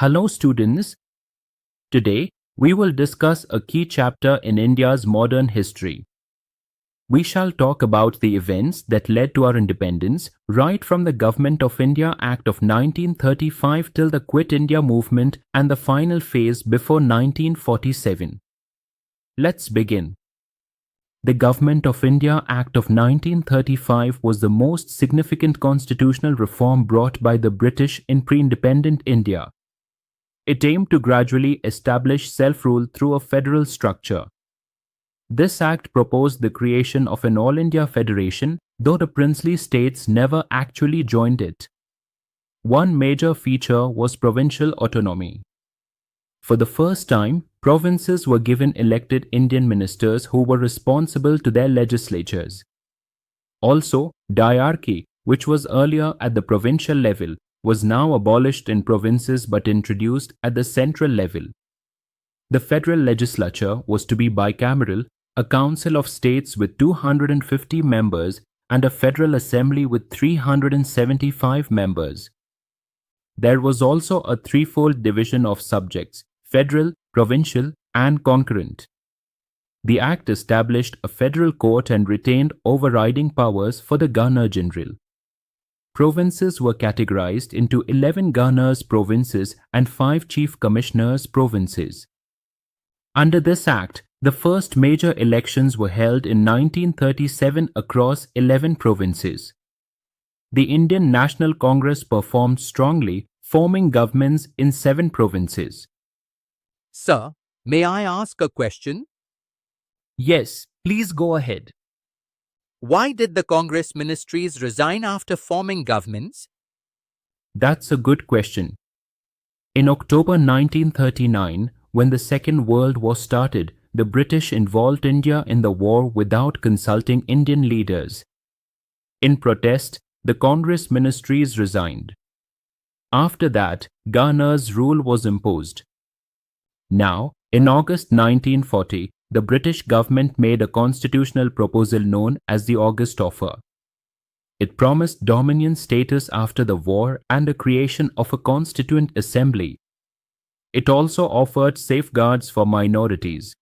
Hello, students. Today, we will discuss a key chapter in India's modern history. We shall talk about the events that led to our independence, right from the Government of India Act of 1935 till the Quit India movement and the final phase before 1947. Let's begin. The Government of India Act of 1935 was the most significant constitutional reform brought by the British in pre-independent India. It aimed to gradually establish self-rule through a federal structure. This act proposed the creation of an All India Federation, though the princely states never actually joined it. One major feature was provincial autonomy. For the first time, provinces were given elected Indian ministers who were responsible to their legislatures. Also, diarchy, which was earlier at the provincial level, was now abolished in provinces but introduced at the central level. The federal legislature was to be bicameral, a council of states with 250 members and a federal assembly with 375 members. There was also a threefold division of subjects: federal, provincial, and concurrent. The act established a federal court and retained overriding powers for the Governor-General. Provinces were categorized into 11 governors provinces and 5 chief commissioners provinces. Under this act, the first major elections were held in 1937 across 11 provinces. The Indian National Congress performed strongly, forming governments in 7 provinces. Sir, may I ask a question? Yes, please go ahead. Why did the Congress ministries resign after forming governments? That's a good question. In October 1939, when the Second World War started, the British involved India in the war without consulting Indian leaders. In protest, the Congress ministries resigned. After that, Governor's rule was imposed. Now, in August 1940, the British government made a constitutional proposal known as the August Offer. It promised dominion status after the war and the creation of a constituent assembly. It also offered safeguards for minorities.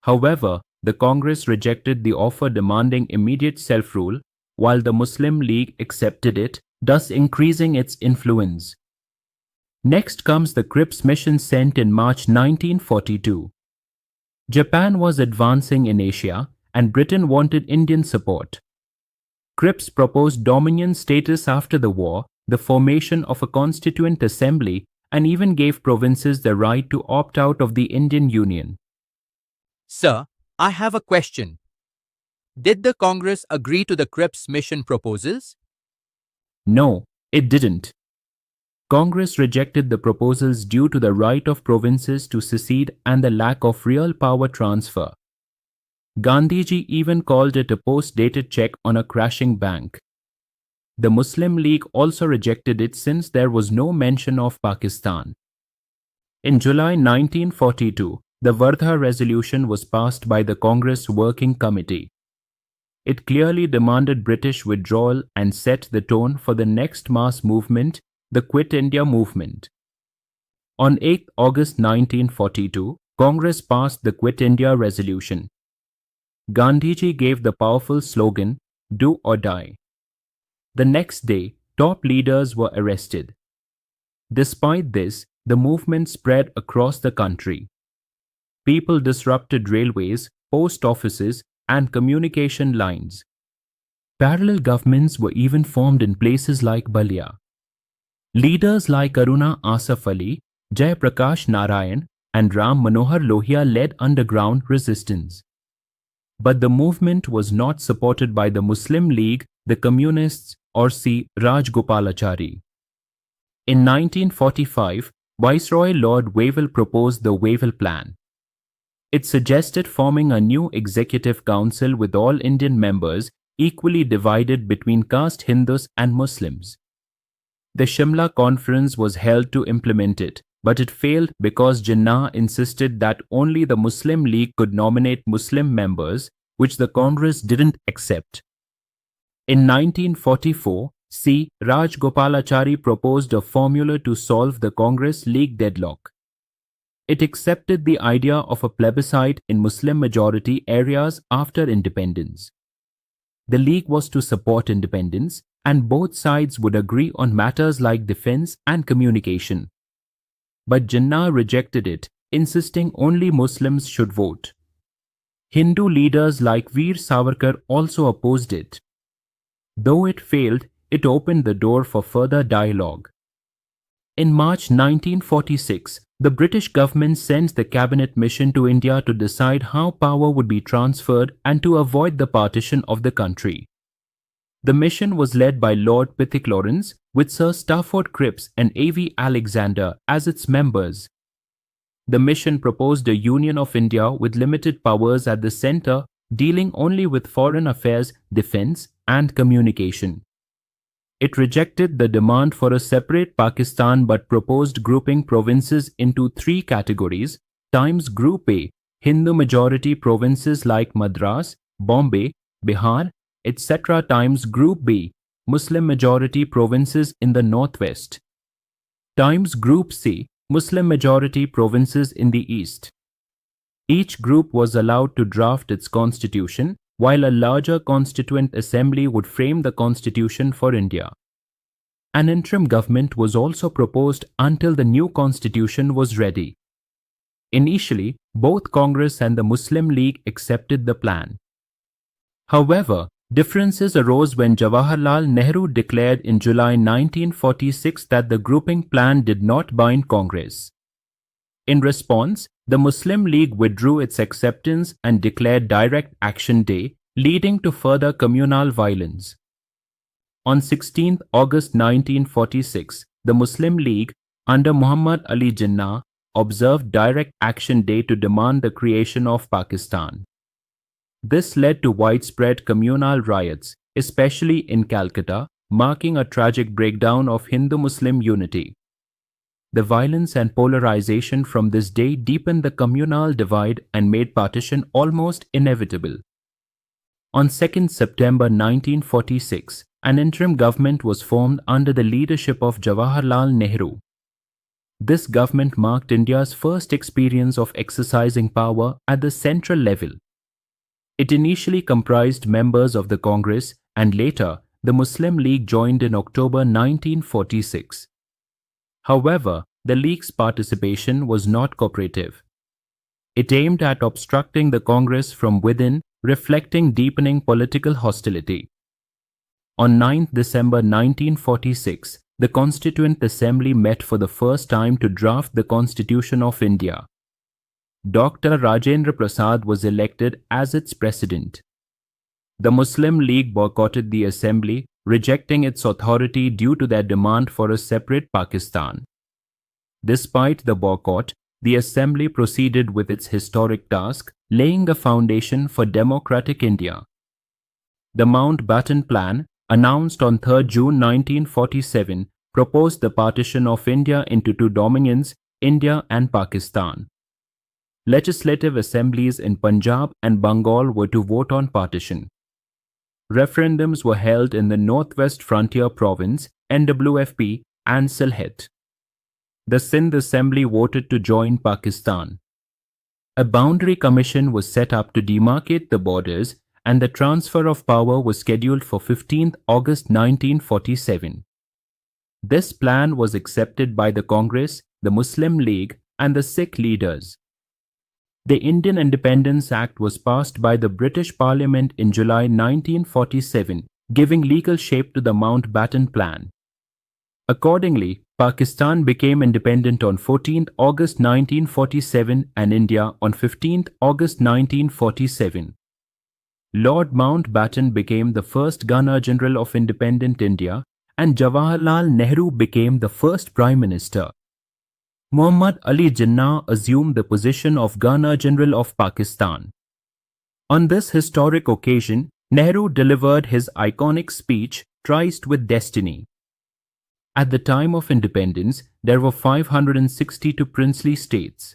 However, the Congress rejected the offer, demanding immediate self-rule, while the Muslim League accepted it, thus increasing its influence. Next comes the Cripps mission sent in March 1942. Japan was advancing in Asia, and Britain wanted Indian support. Cripps proposed dominion status after the war, the formation of a constituent assembly, and even gave provinces the right to opt out of the Indian Union. Sir, I have a question. Did the Congress agree to the Cripps mission proposals? No, it didn't. Congress rejected the proposals due to the right of provinces to secede and the lack of real power transfer. Gandhiji even called it a post-dated check on a crashing bank. The Muslim League also rejected it since there was no mention of Pakistan. In July 1942, the Wardha Resolution was passed by the Congress Working Committee. It clearly demanded British withdrawal and set the tone for the next mass movement, the Quit India movement. On 8 August 1942, Congress passed the Quit India Resolution. Gandhiji gave the powerful slogan, "Do or die." The next day, top leaders were arrested. Despite this, the movement spread across the country. People disrupted railways, post offices, and communication lines. Parallel governments were even formed in places like Balia. Leaders like Aruna Asaf Ali, Jai Prakash Narayan, and Ram Manohar Lohia led underground resistance. But the movement was not supported by the Muslim League, the Communists, or C. Rajgopalachari. In 1945, Viceroy Lord Wavell proposed the Wavell Plan. It suggested forming a new executive council with all Indian members equally divided between caste Hindus and Muslims. The Shimla Conference was held to implement it, but it failed because Jinnah insisted that only the Muslim League could nominate Muslim members, which the Congress didn't accept. In 1944, C. Rajgopalachari proposed a formula to solve the Congress League deadlock. It accepted the idea of a plebiscite in Muslim-majority areas after independence. The League was to support independence, and both sides would agree on matters like defense and communication. But Jinnah rejected it, insisting only Muslims should vote. Hindu leaders like Veer Savarkar also opposed it. Though it failed, it opened the door for further dialogue. In March 1946, the British government sent the cabinet mission to India to decide how power would be transferred and to avoid the partition of the country. The mission was led by Lord Pithik-Lawrence, with Sir Stafford Cripps and A.V. Alexander as its members. The mission proposed a union of India with limited powers at the centre, dealing only with foreign affairs, defence and communication. It rejected the demand for a separate Pakistan but proposed grouping provinces into three categories, times Group A, Hindu-majority provinces like Madras, Bombay, Bihar, etc. times Group B, Muslim-majority provinces in the northwest, times Group C, Muslim-majority provinces in the east. Each group was allowed to draft its constitution, while a larger constituent assembly would frame the constitution for India. An interim government was also proposed until the new constitution was ready. Initially, both Congress and the Muslim League accepted the plan. However, differences arose when Jawaharlal Nehru declared in July 1946 that the grouping plan did not bind Congress. In response, the Muslim League withdrew its acceptance and declared Direct Action Day, leading to further communal violence. On 16 August 1946, the Muslim League, under Muhammad Ali Jinnah, observed Direct Action Day to demand the creation of Pakistan. This led to widespread communal riots, especially in Calcutta, marking a tragic breakdown of Hindu-Muslim unity. The violence and polarization from this day deepened the communal divide and made partition almost inevitable. On 2 September 1946, an interim government was formed under the leadership of Jawaharlal Nehru. This government marked India's first experience of exercising power at the central level. It initially comprised members of the Congress and later the Muslim League joined in October 1946. However, the League's participation was not cooperative. It aimed at obstructing the Congress from within, reflecting deepening political hostility. On 9 December 1946, the Constituent Assembly met for the first time to draft the Constitution of India. Dr. Rajendra Prasad was elected as its president. The Muslim League boycotted the assembly, rejecting its authority due to their demand for a separate Pakistan. Despite the boycott, the assembly proceeded with its historic task, laying the foundation for democratic India. The Mountbatten Plan, announced on 3 June 1947, proposed the partition of India into two dominions, India and Pakistan. Legislative assemblies in Punjab and Bengal were to vote on partition. Referendums were held in the Northwest Frontier Province, NWFP, and Sylhet. The Sindh Assembly voted to join Pakistan. A boundary commission was set up to demarcate the borders, and the transfer of power was scheduled for 15 August 1947. This plan was accepted by the Congress, the Muslim League, and the Sikh leaders. The Indian Independence Act was passed by the British Parliament in July 1947, giving legal shape to the Mountbatten Plan. Accordingly, Pakistan became independent on 14 August 1947 and India on 15 August 1947. Lord Mountbatten became the first Governor-General of independent India, and Jawaharlal Nehru became the first Prime Minister. Muhammad Ali Jinnah assumed the position of Governor-General of Pakistan. On this historic occasion, Nehru delivered his iconic speech, Tryst with Destiny. At the time of independence, there were 562 princely states.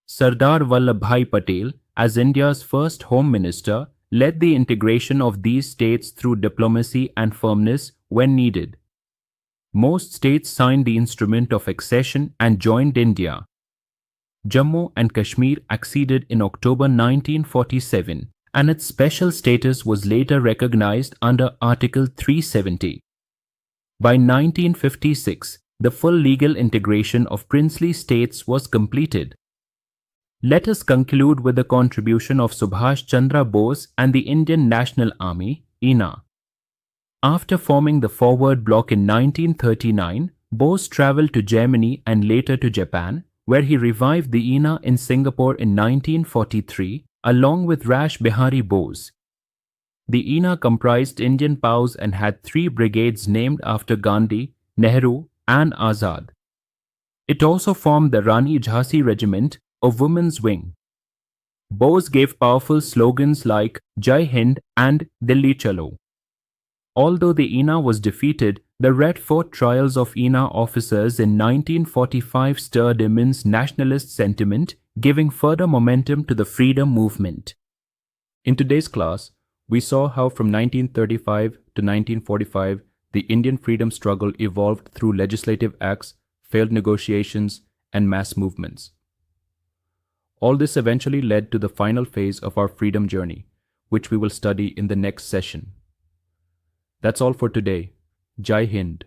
Sardar Vallabhbhai Patel, as India's first Home Minister, led the integration of these states through diplomacy and firmness when needed. Most states signed the instrument of accession and joined India. Jammu and Kashmir acceded in October 1947, and its special status was later recognized under Article 370. By 1956, the full legal integration of princely states was completed. Let us conclude with the contribution of Subhash Chandra Bose and the Indian National Army, INA. After forming the Forward Bloc in 1939, Bose traveled to Germany and later to Japan, where he revived the INA in Singapore in 1943, along with Rash Bihari Bose. The INA comprised Indian POWs and had 3 brigades named after Gandhi, Nehru, and Azad. It also formed the Rani Jhansi Regiment, a women's wing. Bose gave powerful slogans like Jai Hind and Delhi Chalo. Although the INA was defeated, the Red Fort trials of INA officers in 1945 stirred immense nationalist sentiment, giving further momentum to the freedom movement. In today's class, we saw how from 1935 to 1945, the Indian freedom struggle evolved through legislative acts, failed negotiations, and mass movements. All this eventually led to the final phase of our freedom journey, which we will study in the next session. That's all for today. Jai Hind.